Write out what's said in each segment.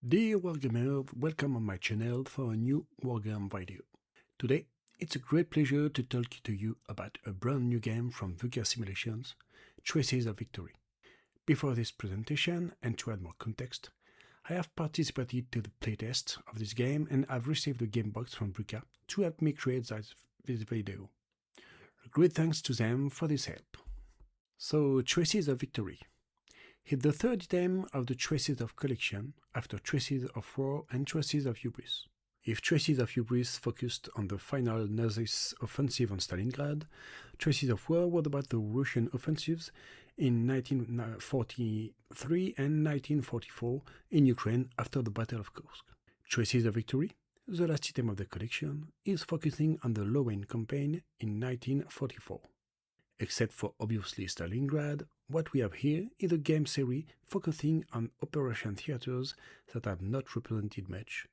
Dear wargamers, welcome on my channel for a new wargame video. Today, it's a great pleasure to talk to you about a brand new game from Vuca Simulations, Traces of Victory. Before this presentation, and to add more context, I have participated to the playtest of this game and have received a game box from Vuca to help me create this video. A great thanks to them for this help. So, Traces of Victory. It's the third item of the Traces of collection, after Traces of War and Traces of Hubris. If Traces of Hubris focused on the final Nazi offensive on Stalingrad, Traces of War was about the Russian offensives in 1943 and 1944 in Ukraine after the Battle of Kursk. Traces of Victory, the last item of the collection, is focusing on the Lorrain Campaign in 1944. Except for obviously Stalingrad, what we have here is a game series focusing on operation theaters that are not represented much,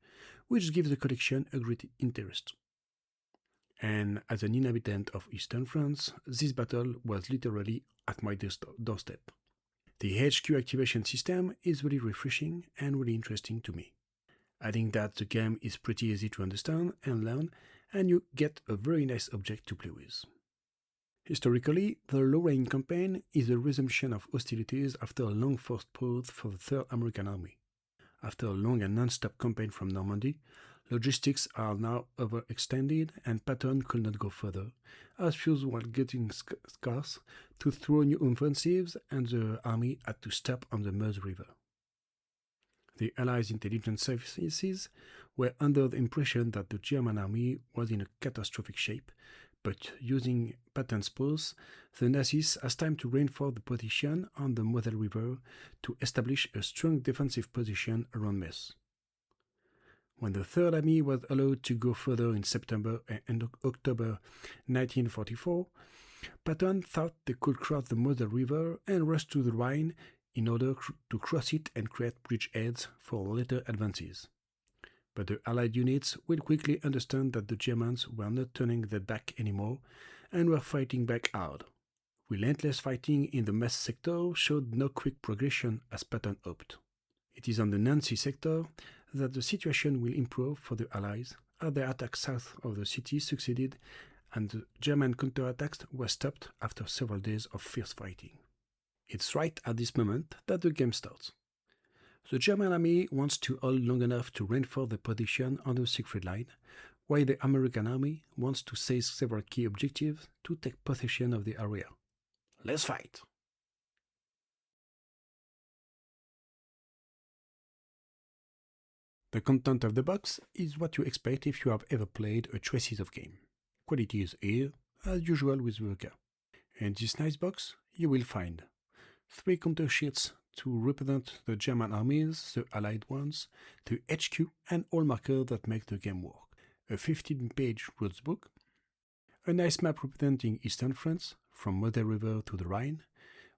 which gives the collection a great interest. And as an inhabitant of Eastern France, this battle was literally at my doorstep. The HQ activation system is really refreshing and really interesting to me. Adding that, the game is pretty easy to understand and learn, and you get a very nice object to play with. Historically, the Lorrain Campaign is a resumption of hostilities after a long forced pause for the Third American Army. After a long and non-stop campaign from Normandy, logistics are now overextended and Patton could not go further, as fuels were getting scarce to throw new offensives and the army had to stop on the Meuse River. The Allies' intelligence services were under the impression that the German army was in a catastrophic shape, but using Patton's pause, the Nazis asked time to reinforce the position on the Moselle River to establish a strong defensive position around Metz. When the Third Army was allowed to go further in September and October 1944, Patton thought they could cross the Moselle River and rush to the Rhine in order to cross it and create bridgeheads for later advances. But the Allied units will quickly understand that the Germans were not turning their back anymore and were fighting back hard. Relentless fighting in the Metz sector showed no quick progression as Patton hoped. It is on the Nancy sector that the situation will improve for the Allies, as their attack south of the city succeeded and the German counterattacks were stopped after several days of fierce fighting. It's right at this moment that the game starts. The German army wants to hold long enough to reinforce the position on the Siegfried Line, while the American army wants to seize several key objectives to take possession of the area. Let's fight! The content of the box is what you expect if you have ever played a Traces of game. Quality is here, as usual with Vuca. In this nice box, you will find 3 counter sheets to represent the German armies, the Allied ones, the HQ and all markers that make the game work, a 15-page rules book, a nice map representing Eastern France, from Moselle River to the Rhine,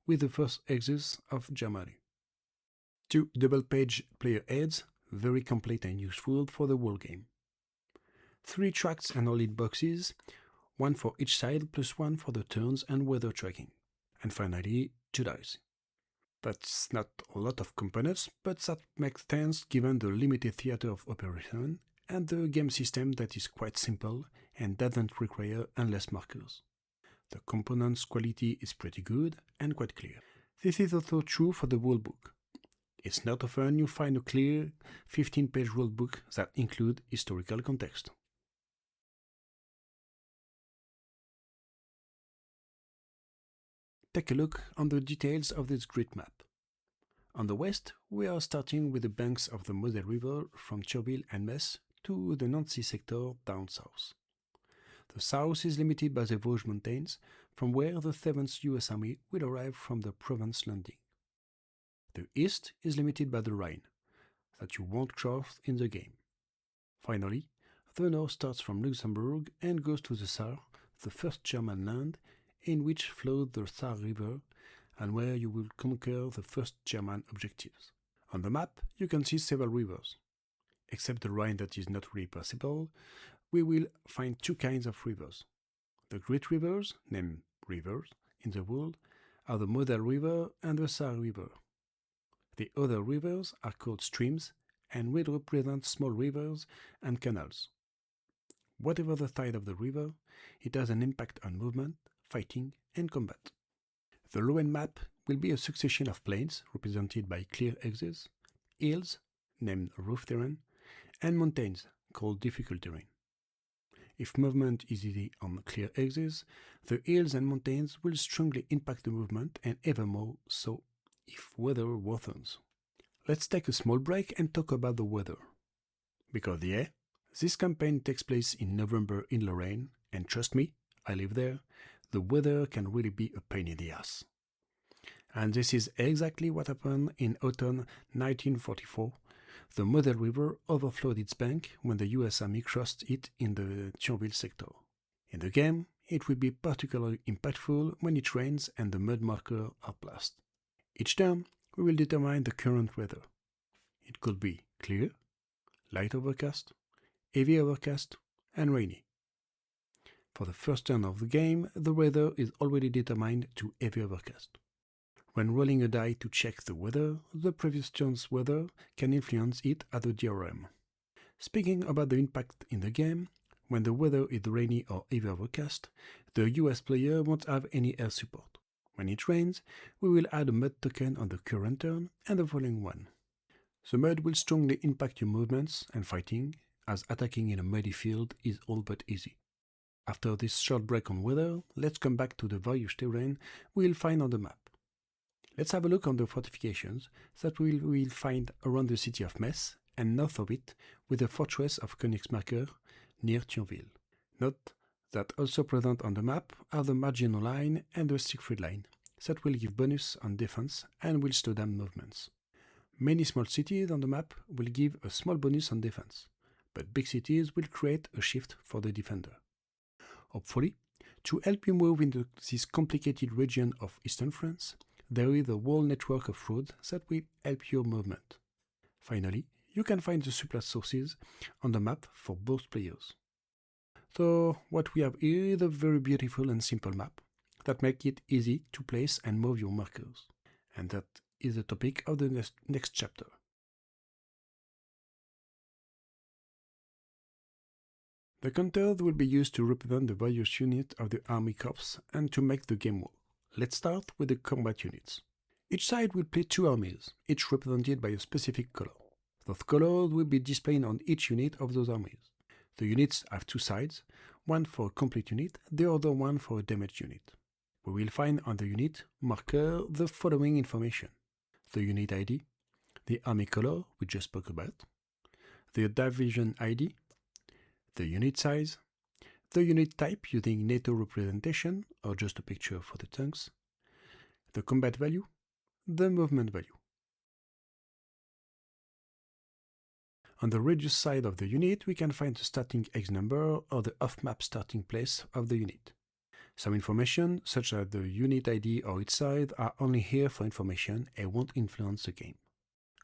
with the first axis of Germany. 2 double-page player aids, very complete and useful for the whole game. 3 tracks and lead boxes, 1 for each side plus 1 for the turns and weather tracking. And finally, 2 dice. That's not a lot of components, but that makes sense given the limited theater of operation and the game system that is quite simple and doesn't require endless markers. The components' quality is pretty good and quite clear. This is also true for the rulebook. It's not often you find a clear 15-page rulebook that includes historical context. Take a look on the details of this grid map. On the west, we are starting with the banks of the Moselle River from Thionville and Metz to the Nancy sector down south. The south is limited by the Vosges Mountains, from where the 7th US Army will arrive from the Provence landing. The east is limited by the Rhine, that you won't cross in the game. Finally, the north starts from Luxembourg and goes to the Saar, the first German land, in which flows the Saar River, and where you will conquer the first German objectives. On the map, you can see several rivers. Except the Rhine that is not really possible, we will find 2 kinds of rivers. The great rivers, named rivers in the world, are the Moselle River and the Saar River. The other rivers are called streams and red represents small rivers and canals. Whatever the tide of the river, it has an impact on movement, fighting, and combat. The Lorrain map will be a succession of plains represented by clear axes, hills, named roof terrain, and mountains, called difficult terrain. If movement is easy on clear axes, the hills and mountains will strongly impact the movement and ever more so if weather worsens. Let's take a small break and talk about the weather. Because yeah, this campaign takes place in November in Lorraine, and trust me, I live there, the weather can really be a pain in the ass. And this is exactly what happened in autumn 1944. The Model River overflowed its bank when the US Army crossed it in the Thionville sector. In the game, it will be particularly impactful when it rains and the mud markers are placed. Each turn, we will determine the current weather. It could be clear, light overcast, heavy overcast, and rainy. For the first turn of the game, the weather is already determined to heavy overcast. When rolling a die to check the weather, the previous turn's weather can influence it at the DRM. Speaking about the impact in the game, when the weather is rainy or heavy overcast, the US player won't have any air support. When it rains, we will add a mud token on the current turn and the following one. The mud will strongly impact your movements and fighting, as attacking in a muddy field is all but easy. After this short break on weather, let's come back to the various terrain we will find on the map. Let's have a look on the fortifications that we will find around the city of Metz and north of it with the fortress of Königsmarker near Thionville. Note that also present on the map are the Maginot Line and the Siegfried Line that will give bonus on defense and will slow down movements. Many small cities on the map will give a small bonus on defense, but big cities will create a shift for the defender. Hopefully, to help you move into this complicated region of Eastern France, there is a whole network of roads that will help your movement. Finally, you can find the supply sources on the map for both players. So what we have here is a very beautiful and simple map that makes it easy to place and move your markers. And that is the topic of the next chapter. The counters will be used to represent the various units of the Army Corps and to make the game work. Let's start with the combat units. Each side will play two armies, each represented by a specific color. Those colors will be displayed on each unit of those armies. The units have two sides, one for a complete unit, the other one for a damaged unit. We will find on the unit marker the following information: the unit ID, the army color we just spoke about, the division ID, the unit size, the unit type using NATO representation or just a picture for the tanks, the combat value, the movement value. On the radius side of the unit, we can find the starting X number or the off-map starting place of the unit. Some information, such as the unit ID or its size, are only here for information and won't influence the game.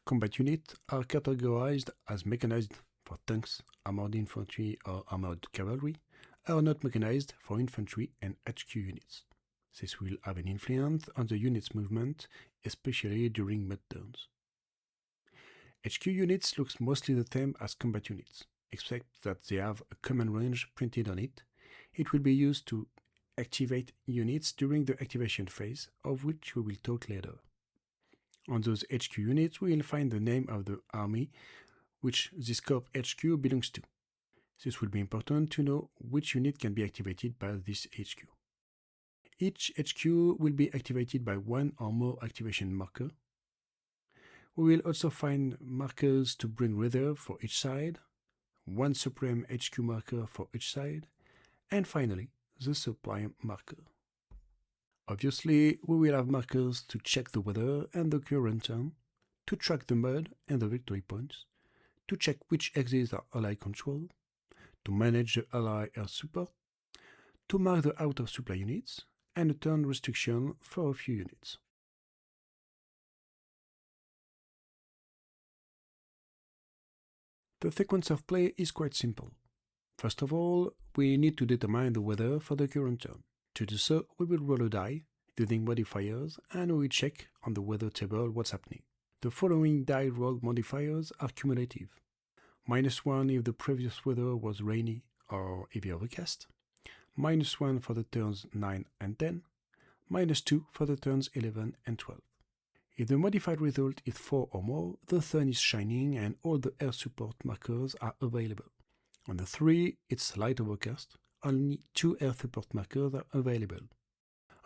Combat units are categorized as mechanized for tanks, armored infantry or armored cavalry, or not mechanized for infantry and HQ units. This will have an influence on the unit's movement, especially during mud turns. HQ units look mostly the same as combat units, except that they have a command range printed on it. It will be used to activate units during the activation phase, of which we will talk later. On those HQ units, we will find the name of the army which this Corps HQ belongs to. This will be important to know which unit can be activated by this HQ. Each HQ will be activated by one or more activation marker. We will also find markers to bring reserve for each side, one supreme HQ marker for each side, and finally, the supply marker. Obviously, we will have markers to check the weather and the current turn, to track the mud and the victory points, to check which exits are ally controlled, to manage the ally air support, to mark the out of supply units, and a turn restriction for a few units. The sequence of play is quite simple. First of all, we need to determine the weather for the current turn. To do so, we will roll a die using modifiers and we will check on the weather table what's happening. The following die roll modifiers are cumulative. -1 if the previous weather was rainy or heavy overcast, -1 for the turns 9 and 10, -2 for the turns 11 and 12. If the modified result is 4 or more, the sun is shining and all the air support markers are available. On the 3, it's light overcast, only 2 air support markers are available.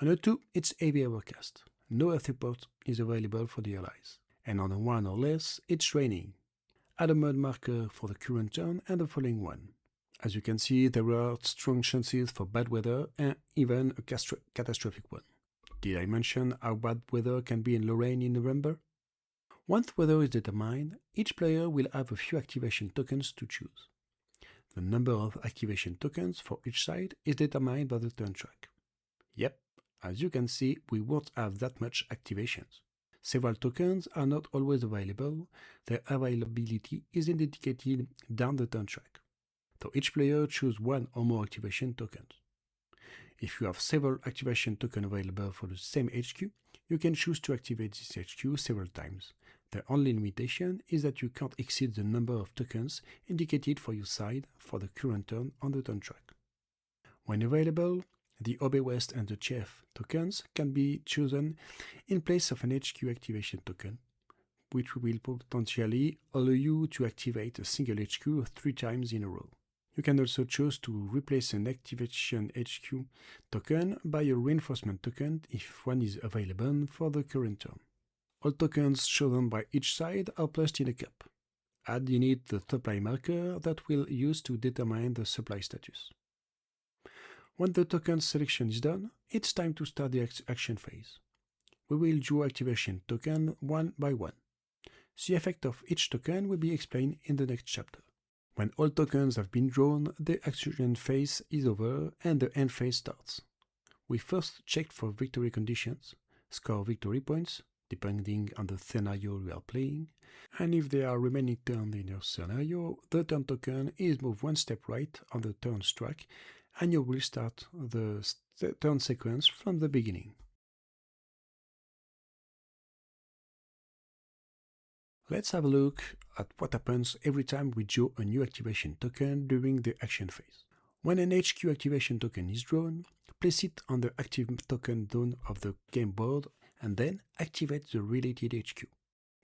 On the 2, it's heavy overcast, no air support is available for the allies. And on the 1 or less, it's raining. Add a mud marker for the current turn and the following one. As you can see, there are strong chances for bad weather and even a catastrophic one. Did I mention how bad weather can be in Lorraine in November? Once weather is determined, each player will have a few activation tokens to choose. The number of activation tokens for each side is determined by the turn track. Yep, as you can see, we won't have that much activations. Several tokens are not always available. Their availability is indicated down the turn track. So each player chooses one or more activation tokens. If you have several activation tokens available for the same HQ, you can choose to activate this HQ several times. The only limitation is that you can't exceed the number of tokens indicated for your side for the current turn on the turn track. When available, the Obey West and the Chef tokens can be chosen in place of an HQ activation token, which will potentially allow you to activate a single HQ 3 times in a row. You can also choose to replace an activation HQ token by a reinforcement token if one is available for the current turn. All tokens chosen by each side are placed in a cup. Add in it the supply marker that we'll use to determine the supply status. When the token selection is done, it's time to start the action phase. We will draw activation token one by one. The effect of each token will be explained in the next chapter. When all tokens have been drawn, the action phase is over and the end phase starts. We first check for victory conditions, score victory points, depending on the scenario we are playing, and if there are remaining turns in your scenario, the turn token is moved one step right on the turns track, and you will start the turn sequence from the beginning. Let's have a look at what happens every time we draw a new activation token during the action phase. When an HQ activation token is drawn, place it on the active token zone of the game board and then activate the related HQ.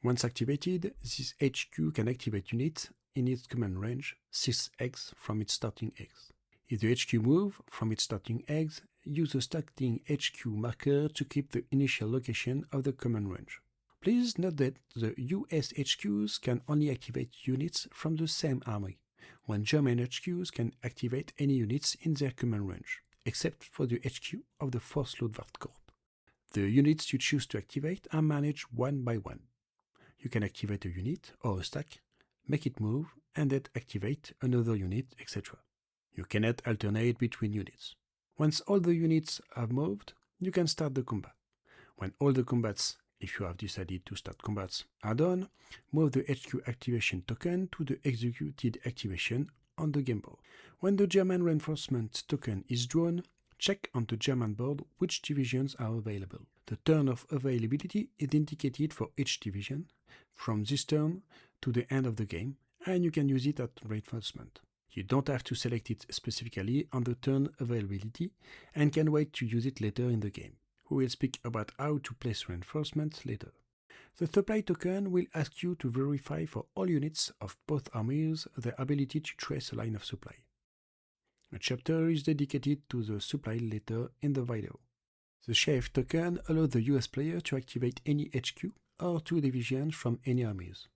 Once activated, this HQ can activate units in its command range 6 eggs from its starting eggs. If the HQ moves from its starting eggs, use the starting HQ marker to keep the initial location of the command range. Please note that the US HQs can only activate units from the same army, when German HQs can activate any units in their command range, except for the HQ of the 4th Luftwaffe Corps. The units you choose to activate are managed one by one. You can activate a unit or a stack, make it move, and then activate another unit, etc. You cannot alternate between units. Once all the units have moved, you can start the combat. When all the combats, if you have decided to start combats, are done, move the HQ activation token to the executed activation on the game board. When the German reinforcement token is drawn, check on the German board which divisions are available. The turn of availability is indicated for each division, from this turn to the end of the game, and you can use it at reinforcement. You don't have to select it specifically on the turn availability and can wait to use it later in the game. We will speak about how to place reinforcements later. The supply token will ask you to verify for all units of both armies their ability to trace a line of supply. A chapter is dedicated to the supply later in the video. The Chef token allows the US player to activate any HQ or 2 divisions from any armies.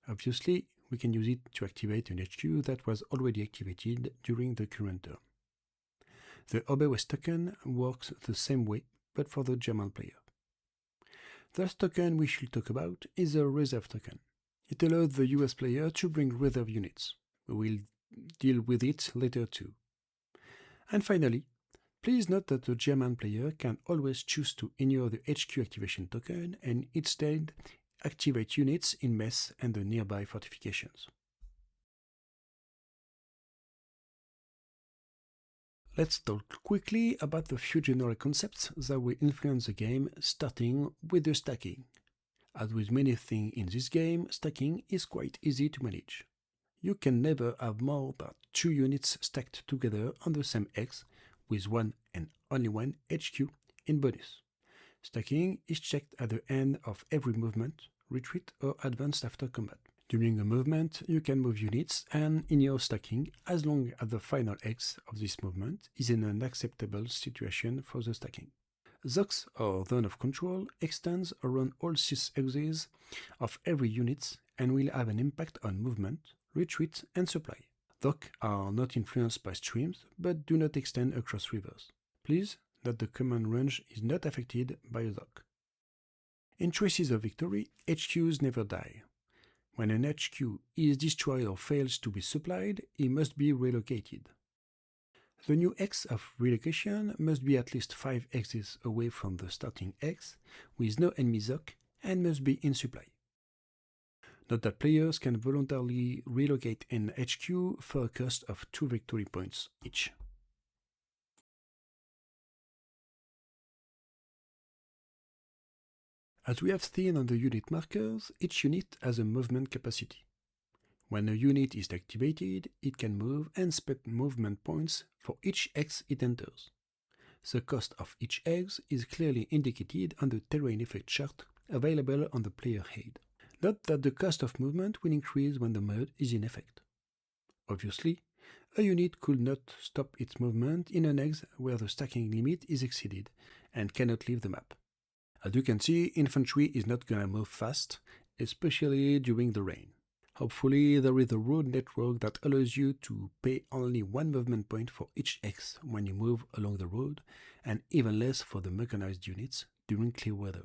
Obviously, we can use it to activate an HQ that was already activated during the current turn. The Obey West token works the same way, but for the German player. The last token we should talk about is the Reserve token. It allows the US player to bring reserve units. We will deal with it later too. And finally, please note that the German player can always choose to ignore the HQ activation token and instead activate units in Metz and the nearby fortifications. Let's talk quickly about the few general concepts that will influence the game, starting with the stacking. As with many things in this game, stacking is quite easy to manage. You can never have more than 2 units stacked together on the same X with one and only one HQ in bonus. Stacking is checked at the end of every movement, retreat or advance after combat. During a movement, you can move units and in your stacking as long as the final X of this movement is in an acceptable situation for the stacking. ZOX, or Zone of Control, extends around all 6 axes of every unit and will have an impact on movement, retreat and supply. ZOC are not influenced by streams but do not extend across rivers. Please note the command range is not affected by a ZOC. In Traces of Victory, HQs never die. When an HQ is destroyed or fails to be supplied, it must be relocated. The new X of relocation must be at least 5 X's away from the starting X, with no enemy ZOC, and must be in supply. Note that players can voluntarily relocate an HQ for a cost of 2 victory points each. As we have seen on the unit markers, each unit has a movement capacity. When a unit is activated, it can move and spend movement points for each X it enters. The cost of each X is clearly indicated on the terrain effect chart available on the player HUD. Note that the cost of movement will increase when the mod is in effect. Obviously, a unit could not stop its movement in an X where the stacking limit is exceeded and cannot leave the map. As you can see, infantry is not gonna move fast, especially during the rain. Hopefully there is a road network that allows you to pay only 1 movement point for each X when you move along the road, and even less for the mechanized units during clear weather.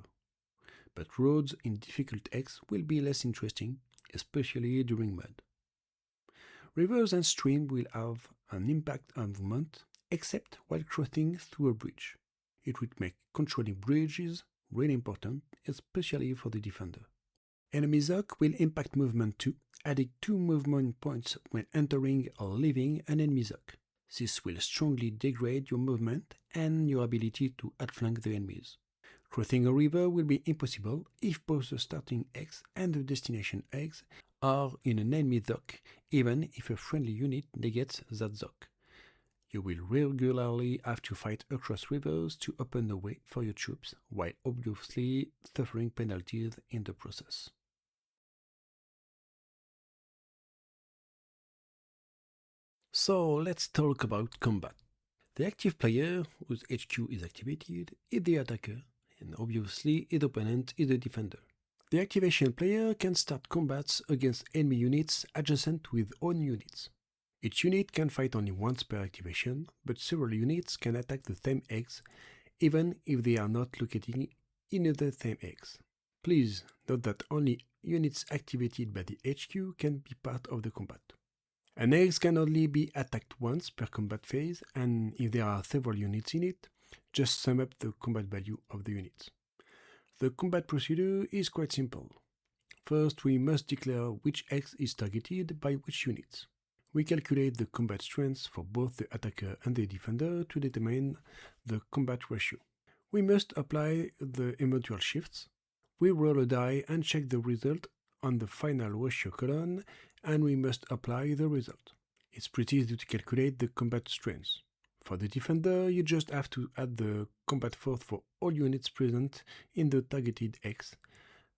But roads in difficult X will be less interesting, especially during mud. Rivers and streams will have an impact on movement, except while crossing through a bridge. It would make controlling bridges really important, especially for the defender. Enemy ZOC will impact movement too, adding 2 movement points when entering or leaving an enemy ZOC. This will strongly degrade your movement and your ability to outflank the enemies. Crossing a river will be impossible if both the starting X and the destination X are in an enemy ZOC, even if a friendly unit negates that ZOC. You will regularly have to fight across rivers to open the way for your troops, while obviously suffering penalties in the process. So let's talk about combat. The active player, whose HQ is activated, is the attacker, and obviously his opponent is the defender. The activation player can start combats against enemy units adjacent with own units. Each unit can fight only once per activation, but several units can attack the same X, even if they are not located in the same X. Please note that only units activated by the HQ can be part of the combat. An X can only be attacked once per combat phase, and if there are several units in it, just sum up the combat value of the units. The combat procedure is quite simple. First, we must declare which X is targeted by which units. We calculate the combat strength for both the attacker and the defender to determine the combat ratio. We must apply the eventual shifts. We roll a die and check the result on the final ratio column, and we must apply the result. It's pretty easy to calculate the combat strength. For the defender, you just have to add the combat force for all units present in the targeted X,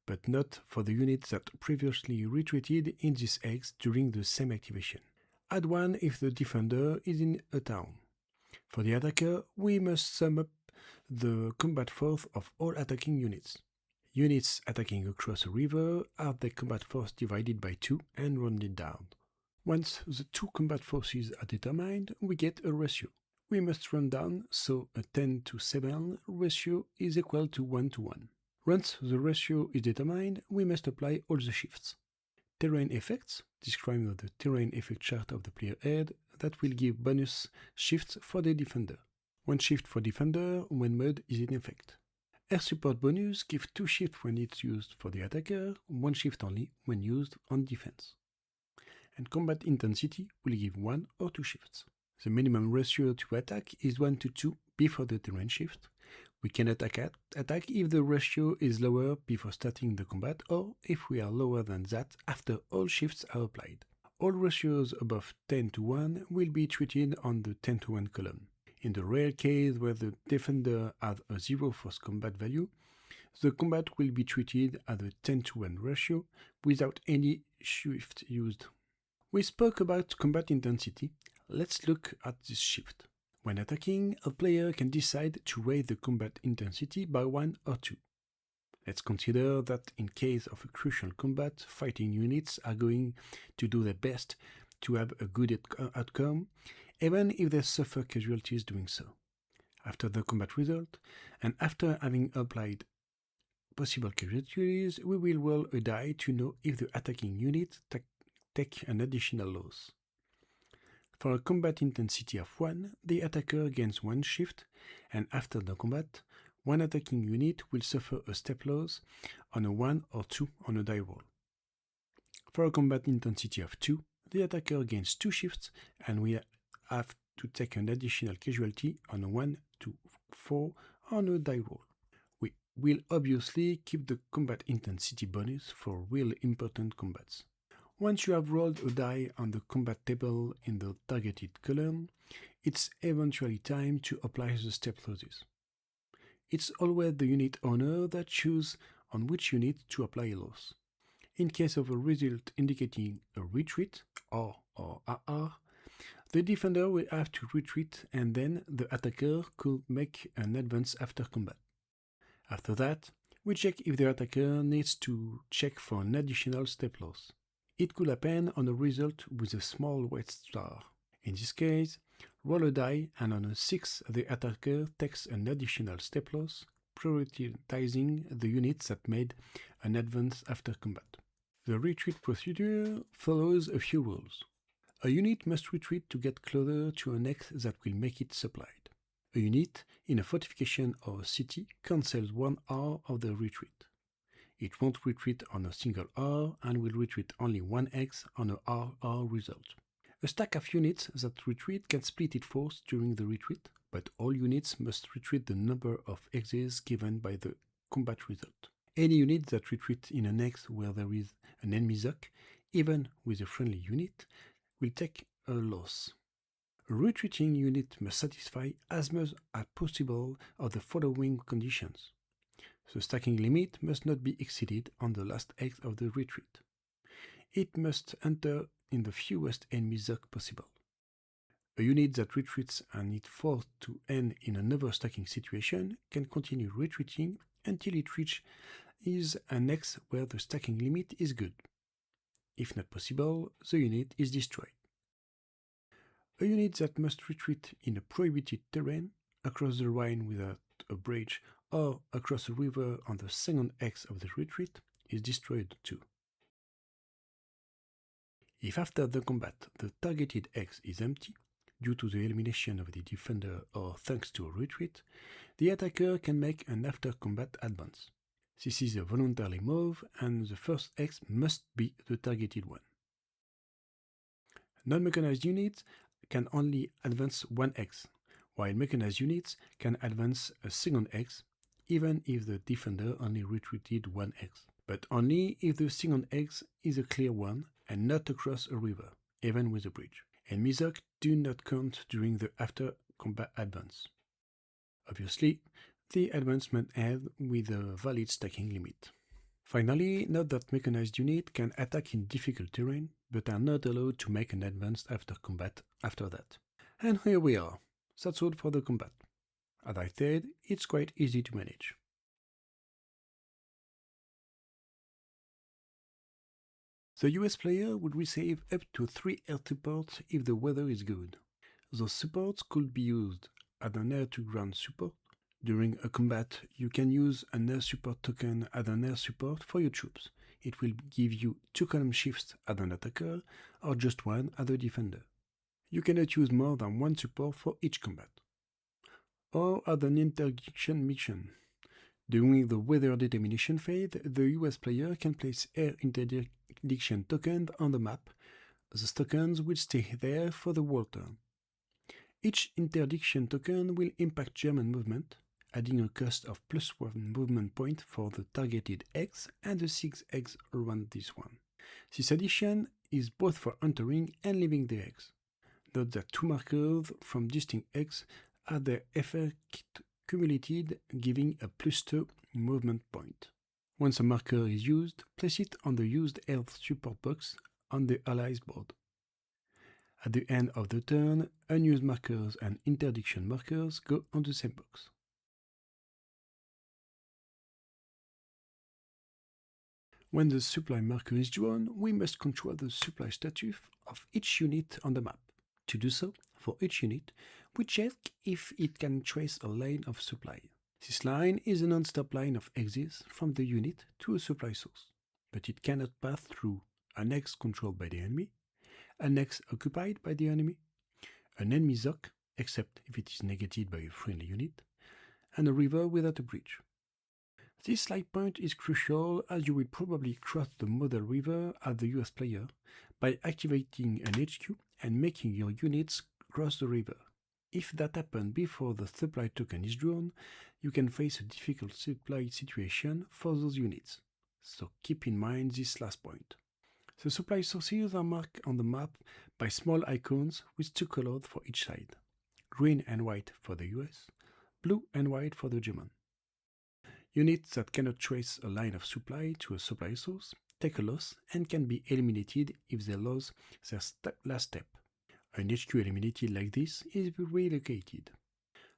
but not for the units that previously retreated in this X during the same activation. Add 1 if the defender is in a town. For the attacker, we must sum up the combat force of all attacking units. Units attacking across a river have their combat force divided by 2 and rounded down. Once the 2 combat forces are determined, we get a ratio. We must round down, so a 10:7 ratio is equal to 1:1. Once the ratio is determined, we must apply all the shifts. Terrain effects, described on the terrain effect chart of the player HUD, that will give bonus shifts for the defender. 1 shift for defender when mud is in effect. Air support bonus gives 2 shifts when it's used for the attacker, 1 shift only when used on defense. And combat intensity will give 1 or 2 shifts. The minimum ratio to attack is 1:2 before the terrain shift, We cannot attack if the ratio is lower before starting the combat or if we are lower than that after all shifts are applied. All ratios above 10:1 will be treated on the 10:1 column. In the rare case where the defender has a 0 force combat value, the combat will be treated at a 10:1 ratio without any shift used. We spoke about combat intensity. Let's look at this shift. When attacking, a player can decide to raise the combat intensity by 1 or 2. Let's consider that in case of a crucial combat, fighting units are going to do their best to have a good outcome, even if they suffer casualties doing so. After the combat result, and after having applied possible casualties, we will roll a die to know if the attacking unit take an additional loss. For a combat intensity of 1, the attacker gains 1 shift, and after the combat, one attacking unit will suffer a step loss on a 1 or 2 on a die roll. For a combat intensity of 2, the attacker gains 2 shifts, and we have to take an additional casualty on a 1 to 4 on a die roll. We will obviously keep the combat intensity bonus for real important combats. Once you have rolled a die on the combat table in the targeted column, it's eventually time to apply the step losses. It's always the unit owner that chooses on which unit to apply a loss. In case of a result indicating a retreat, or RR, the defender will have to retreat and then the attacker could make an advance after combat. After that, we check if the attacker needs to check for an additional step loss. It could happen on a result with a small white star. In this case, roll a die and on a 6 the attacker takes an additional step loss, prioritizing the units that made an advance after combat. The retreat procedure follows a few rules. A unit must retreat to get closer to an X that will make it supplied. A unit in a fortification or a city cancels 1 hour of the retreat. It won't retreat on a single R and will retreat only 1 X on a RR result. A stack of units that retreat can split its force during the retreat, but all units must retreat the number of X's given by the combat result. Any unit that retreats in an X where there is an enemy Zoc, even with a friendly unit, will take a loss. A retreating unit must satisfy as much as possible of the following conditions. The stacking limit must not be exceeded on the last X of the retreat. It must enter in the fewest enemy Zoc possible. A unit that retreats and is forced to end in another stacking situation can continue retreating until it reaches an X where the stacking limit is good. If not possible, the unit is destroyed. A unit that must retreat in a prohibited terrain, across the Rhine without a bridge, or across a river on the second X of the retreat, is destroyed too. If after the combat the targeted X is empty, due to the elimination of the defender or thanks to a retreat, the attacker can make an after-combat advance. This is a voluntary move, and the first X must be the targeted one. Non-mechanized units can only advance 1 X, while mechanized units can advance a second X, even if the defender only retreated 1 X, but only if the second X is a clear one and not across a river, even with a bridge. And Zoc do not count during the after-combat advance. Obviously, the advancement ends with a valid stacking limit. Finally, note that mechanized units can attack in difficult terrain, but are not allowed to make an advance after combat after that. And here we are. That's all for the combat. As I said, it's quite easy to manage. The US player would receive up to 3 air supports if the weather is good. Those supports could be used as an air-to-ground support. During a combat, you can use an air support token as an air support for your troops. It will give you 2 column shifts as an attacker, or just 1 as a defender. You cannot use more than 1 support for each combat. Or as an interdiction mission. During the weather determination phase, the US player can place air interdiction tokens on the map. Those tokens will stay there for the whole turn. Each interdiction token will impact German movement. adding a cost of +1 movement point for the targeted eggs and the 6 eggs around this one. This addition is both for entering and leaving the eggs. Note that 2 markers from distinct eggs have their effect cumulated, giving a +2 movement point. Once a marker is used, place it on the used health support box on the allies board. At the end of the turn, unused markers and interdiction markers go on the same box. When the supply marker is drawn, we must control the supply status of each unit on the map. To do so, for each unit, we check if it can trace a line of supply. This line is a non-stop line of exits from the unit to a supply source, but it cannot pass through an X controlled by the enemy, an X occupied by the enemy, an enemy ZOC, except if it is negated by a friendly unit, and a river without a bridge. This slide point is crucial as you will probably cross the model river as the US player by activating an HQ and making your units cross the river. If that happens before the supply token is drawn, you can face a difficult supply situation for those units, so keep in mind this last point. The supply sources are marked on the map by small icons with 2 colors for each side, green and white for the US, blue and white for the German. Units that cannot trace a line of supply to a supply source take a loss and can be eliminated if they lose their last step. An HQ eliminated like this is relocated.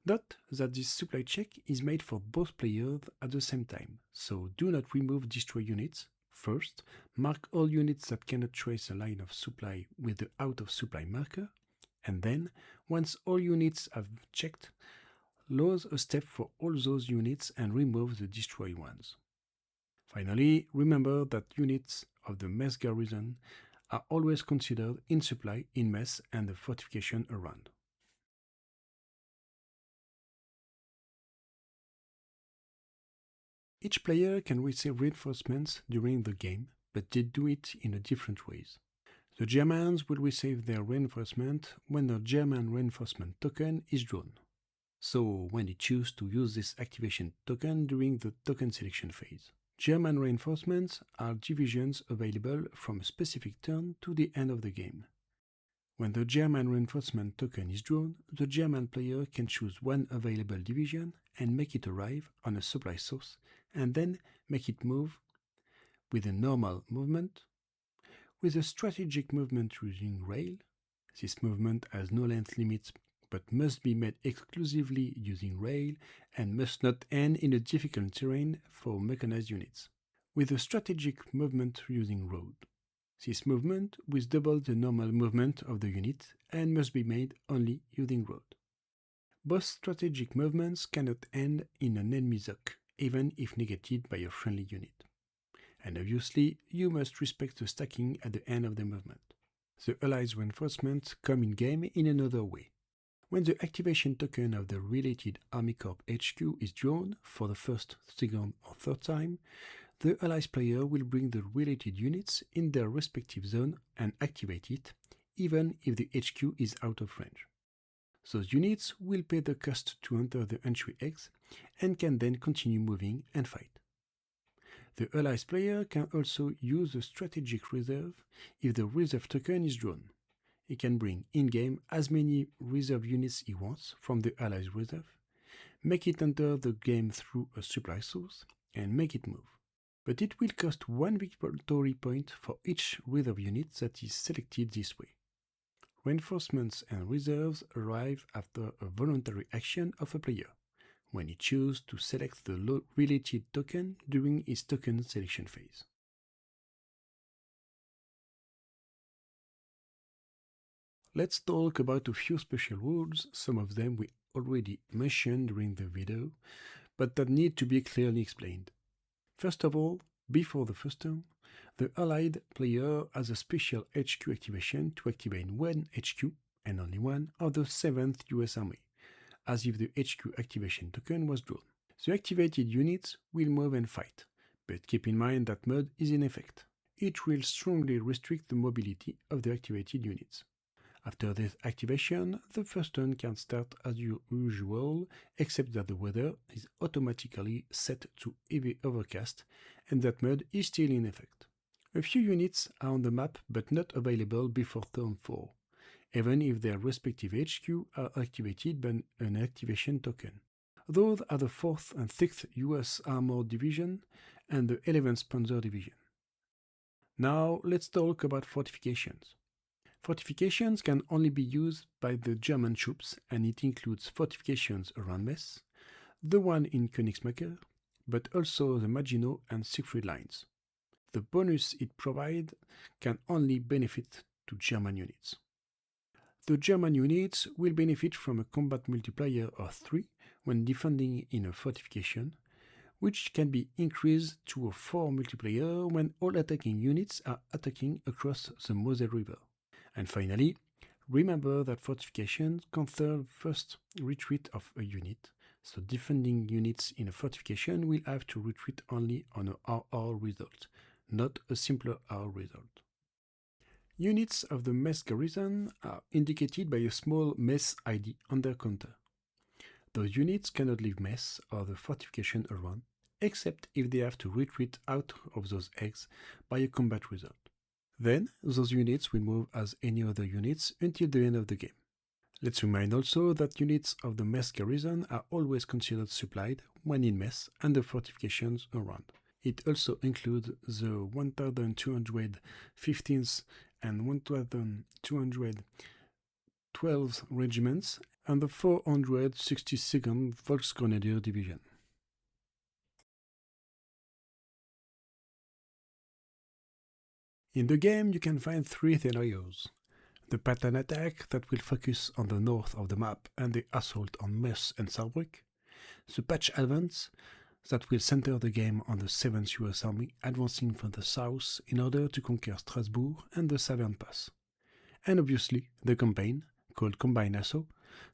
Note that this supply check is made for both players at the same time, so do not remove destroy units. First, mark all units that cannot trace a line of supply with the out of supply marker, and then, once all units have checked, lose a step for all those units and remove the destroyed ones. Finally, remember that units of the mess garrison are always considered in supply in mess and the fortification around. Each player can receive reinforcements during the game, but they do it in a different ways. The Germans will receive their reinforcement when the German reinforcement token is drawn. So when they choose to use this activation token during the token selection phase. German reinforcements are divisions available from a specific turn to the end of the game. When the German reinforcement token is drawn, the German player can choose one available division and make it arrive on a supply source, and then make it move with a normal movement, with a strategic movement using rail. This movement has no length limits but must be made exclusively using rail and must not end in a difficult terrain for mechanized units. With a strategic movement using road. This movement will double the normal movement of the unit and must be made only using road. Both strategic movements cannot end in an enemy ZOC, even if negated by a friendly unit. And obviously, you must respect the stacking at the end of the movement. The Allies reinforcements come in game in another way. When the activation token of the related Army Corps HQ is drawn for the first, second, or third time, the Allies player will bring the related units in their respective zone and activate it, even if the HQ is out of range. Those units will pay the cost to enter the entry X and can then continue moving and fight. The Allies player can also use the strategic reserve if the reserve token is drawn. He can bring in-game as many reserve units he wants from the Allies reserve, make it enter the game through a supply source, and make it move. But it will cost 1 victory point for each reserve unit that is selected this way. Reinforcements and reserves arrive after a voluntary action of a player, when he chooses to select the related token during his token selection phase. Let's talk about a few special rules, some of them we already mentioned during the video, but that need to be clearly explained. First of all, before the first turn, the Allied player has a special HQ activation to activate one HQ, and only one, of the 7th US Army, as if the HQ activation token was drawn. The activated units will move and fight, but keep in mind that mode is in effect. It will strongly restrict the mobility of the activated units. After this activation, the first turn can start as usual, except that the weather is automatically set to heavy overcast and that mud is still in effect. A few units are on the map but not available before turn 4, even if their respective HQ are activated by an activation token. Those are the 4th and 6th US Armored Division and the 11th Panzer Division. Now let's talk about fortifications. Fortifications can only be used by the German troops, and it includes fortifications around Metz, the one in Königsmacker, but also the Maginot and Siegfried lines. The bonus it provides can only benefit to German units. The German units will benefit from a combat multiplier of 3 when defending in a fortification, which can be increased to a 4 multiplier when all attacking units are attacking across the Moselle River. And finally, remember that fortifications confer first retreat of a unit, so defending units in a fortification will have to retreat only on a RR result, not a simpler R result. Units of the Metz garrison are indicated by a small Metz ID on their counter. Those units cannot leave Metz or the fortification around, except if they have to retreat out of those eggs by a combat result. Then, those units will move as any other units until the end of the game. Let's remind also that units of the Metz garrison are always considered supplied when in Metz and the fortifications around. It also includes the 1215th and 1212th regiments and the 462nd Volksgrenadier Division. In the game, you can find 3 scenarios. The pattern attack that will focus on the north of the map and the assault on Metz and Saarbrück. The patch advance that will center the game on the 7th US Army advancing from the south in order to conquer Strasbourg and the Saverne Pass. And obviously, the campaign, called Combined Assault,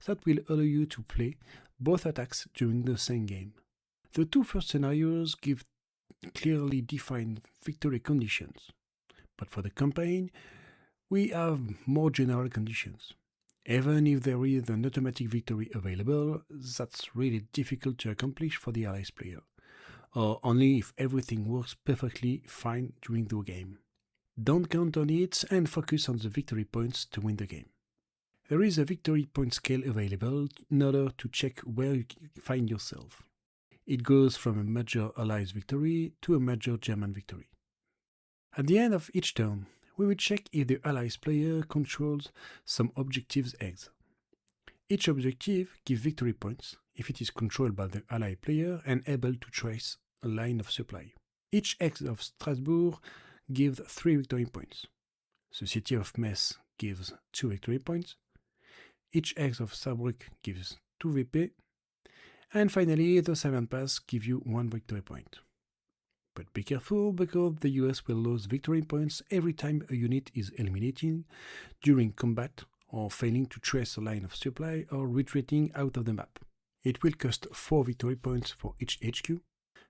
that will allow you to play both attacks during the same game. The 2 first scenarios give clearly defined victory conditions. But for the campaign, we have more general conditions. Even if there is an automatic victory available, that's really difficult to accomplish for the Allies player, or only if everything works perfectly fine during the game. Don't count on it and focus on the victory points to win the game. There is a victory point scale available in order to check where you find yourself. It goes from a major Allies victory to a major German victory. At the end of each turn, we will check if the Allies player controls some objectives eggs. Each objective gives victory points if it is controlled by the Ally player and able to trace a line of supply. Each egg of Strasbourg gives 3 victory points. The city of Metz gives 2 victory points. Each egg of Saarbrück gives 2 VP. And finally, the Saverne Pass gives you 1 victory point. But be careful, because the US will lose victory points every time a unit is eliminating during combat or failing to trace a line of supply or retreating out of the map. It will cost 4 victory points for each HQ,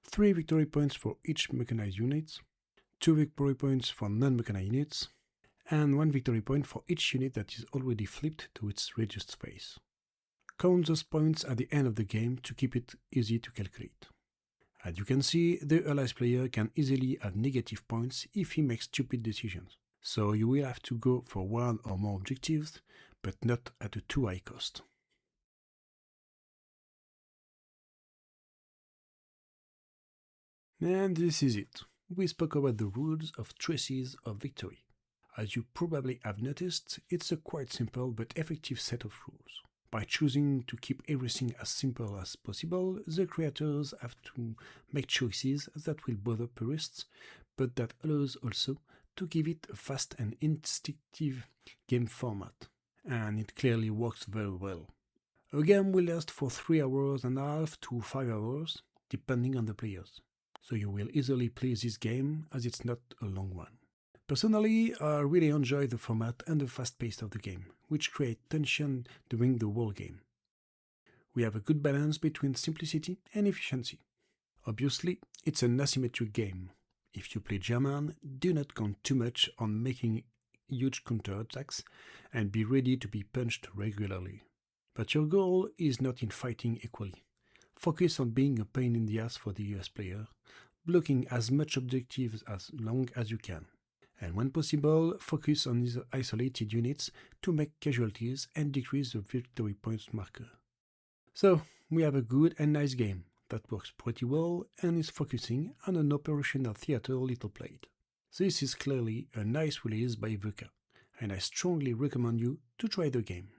3 victory points for each mechanized unit, 2 victory points for non-mechanized units, and 1 victory point for each unit that is already flipped to its reduced phase. Count those points at the end of the game to keep it easy to calculate. As you can see, the Allies player can easily have negative points if he makes stupid decisions, so you will have to go for 1 or more objectives, but not at a too high cost. And this is it. We spoke about the rules of Traces of Victory. As you probably have noticed, it's a quite simple but effective set of rules. By choosing to keep everything as simple as possible, the creators have to make choices that will bother purists, but that allows also to give it a fast and instinctive game format. And it clearly works very well. A game will last for 3 hours and a half to 5 hours, depending on the players. So you will easily play this game as it's not a long one. Personally, I really enjoy the format and the fast pace of the game, which create tension during the whole game. We have a good balance between simplicity and efficiency. Obviously, it's an asymmetric game. If you play German, do not count too much on making huge counterattacks and be ready to be punched regularly. But your goal is not in fighting equally. Focus on being a pain in the ass for the US player, blocking as much objectives as long as you can. And when possible, focus on these isolated units to make casualties and decrease the victory points marker. So, we have a good and nice game that works pretty well and is focusing on an operational theater little played. This is clearly a nice release by Vuca, and I strongly recommend you to try the game.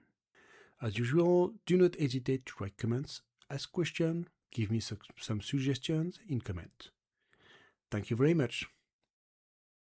As usual, do not hesitate to write comments, ask questions, give me some suggestions in comment. Thank you very much.